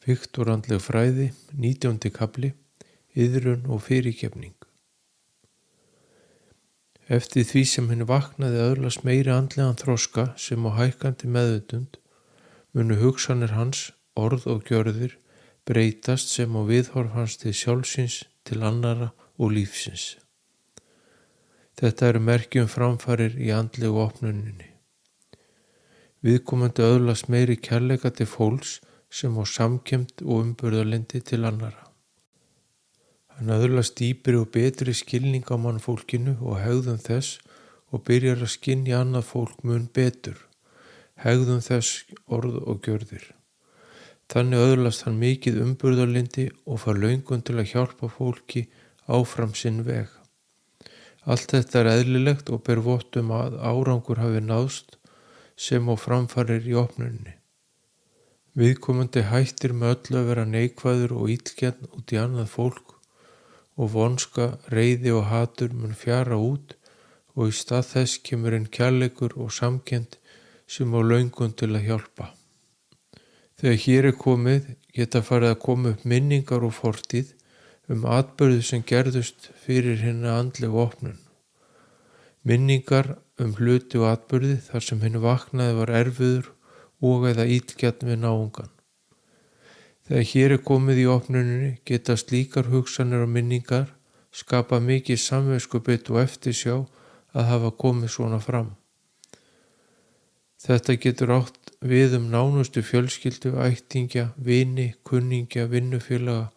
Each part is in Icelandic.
Viktorandleg fræði, 19. kafli, iðrun og fyrirgefning. Eftir því sem hinn vaknaði öðlast meiri andlegan þroska sem á hækkandi meðvitund, munu hugsanir hans, orð og gjörðir breytast sem á viðhorf hans til sjálfsins, til annara og lífsins. Þetta eru merki framfarir í andlegu opnuninni. Viðkomandi öðlast meiri kærleika til fólks sem á samkennd og umburðarlyndi til annara. Hann öðlast dýpri og betri skilning á mannfólkinu og hegðun þess og byrjar að skynja annað fólk mun betur, hegðun þess, orð og gjörðir. Þannig öðlast hann mikið umburðarlyndi og fær löngun til að hjálpa fólki áfram sinn veg. Allt þetta er eðlilegt og ber vott að árangur hafi náðst sem á framfarir í opnuninni. Viðkomandi hættir með öllu að vera neikvæður og illgjarn út í annað fólk og vonska, reiði og hatur mun fjara út og í stað þess kemur inn kærleikur og samkennd sem á löngun til að hjálpa. Þegar hér er komið geta farið að koma upp minningar og fortíð atburði sem gerðust fyrir hinna andlegu opnun. Minningar hluti og atburði þar sem hinn vaknaði var erfiður og eða illgjarn við náungan. Þegar hér er komið í opnuninni geta slíkar hugsanir og minningar skapa mikið samviskubit og eftirsjá að hafa komið svona fram. Þetta getur átt við nánustu fjölskyldu, ættingja, vini, kunningja, vinnufélaga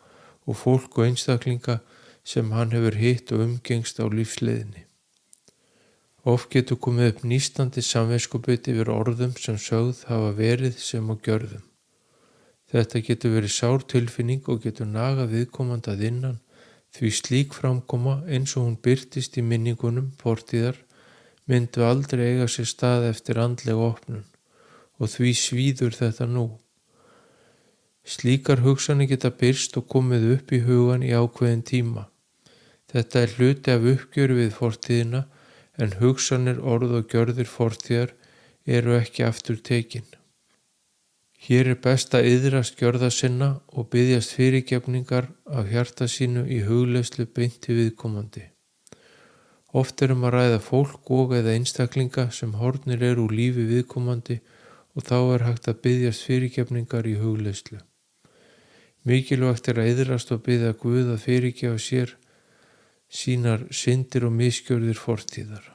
og fólk og einstaklinga sem hann hefur hitt og umgengst á lífsleiðinni. Oft getur komið upp nístandi samviskubit yfir orðum sem sögð hafa verið sem á gjörðum. Þetta getur verið sár tilfinning og getur nagað viðkomandi að innan því slík framkoma eins og hún birtist í minningunum fortíðar myndu aldrei eiga sér stað eftir andlega opnun og því svíður þetta nú. Slíkar hugsanir geta birst og komið upp í hugan í ákveðin tíma. Þetta er hluti af uppgjöri við fortíðina en hugsanir, orð og gjörðir fortíðar eru ekki aftur tekin. Hér er best að iðrast gjörða sinna og biðjast fyrirgefningar af hjarta sínu í hugleiðslu beint til viðkomandi. Oft að ræða fólk og eða einstaklinga sem horfnir eru úr lífi viðkomandi og þá er hægt að biðjast fyrirgefningar í hugleiðslu. Mikilvægt að iðrast og biðja Guð að fyrirgefa sér sínar syndir og misgjörðir fortíðar.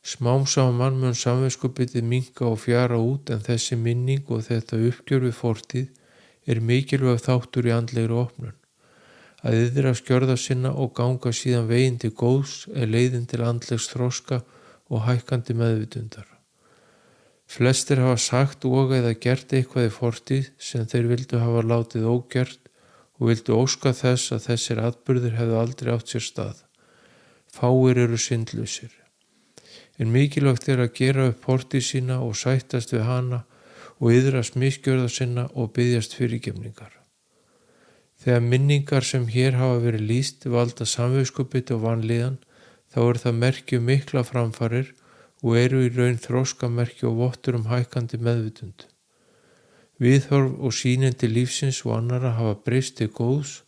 Smám saman mun samviskubitið minnka og fjara út en þessi minning og þetta uppgjör við fortíð er mikilvæg þáttur í andlegri opnun. Að iðrast gjörða sinna og ganga síðan veginn til góðs er leiðin til andlegs þroska og hækkandi meðvitundar. Flestir hafa sagt og eða gert eitthvað í fortíð sem þeir vildu hafa látið ógert og vildu óska þess að þessir atburðir hefðu aldrei átt sér stað. Fáir eru syndlausir. En mikilvægt er að gera upp fortíð sína og sættast við hana og iðrast misgjörða sinna og biðjast fyrirgefningar. Þegar minningar sem hér hafa verið lýst valda samviskubiti og vanlíðan, þá er það merki mikla framfarir og eru í raun þroskamerki og vottur hækkandi meðvitund. Viðhorf og sýnin til lífsins og annara hafa breyst til góðs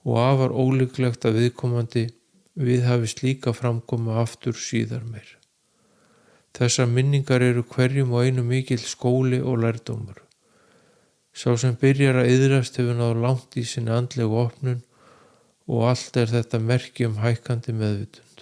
og afar ólíklegt að viðkomandi hafi slíka framkomu aftur síðar meir. Þessar minningar eru hverjum og einu mikill skóli og lærdómur. Sá sem byrjar að iðrast hefur náð langt í sinni andlegu opnun og allt er þetta merki hækkandi meðvitund.